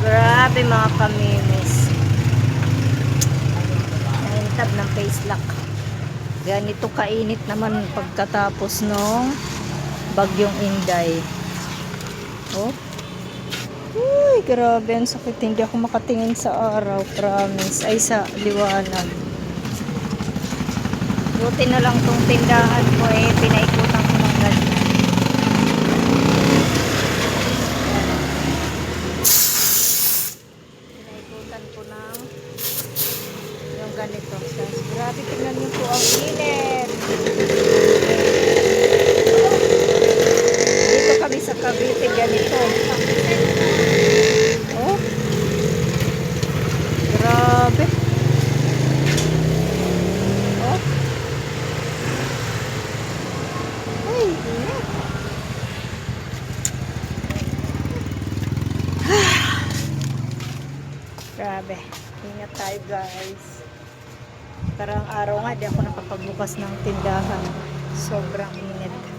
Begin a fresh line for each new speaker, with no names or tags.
Grabe mga kamimis. Naintab ng face lock. Ganito kainit naman pagkatapos nung bagyong Inday. Oh. Uy, grabe. Ang sakit. Hindi ako makatingin sa araw. Promise. Ay, sa liwanag. Buti na lang tong tindahan ko pinaikutan ko ng ganyan. Pinaikutan ko ng yung ganito. Grabe, tingnan niyo po ang init. Dito kami sa Cavite, ganito. Oh. Grabe. Oh. Ay, init. Grabe. Ingat tayo, guys. Parang araw nga, di ako nakapagbukas ng tindahan. Sobrang init.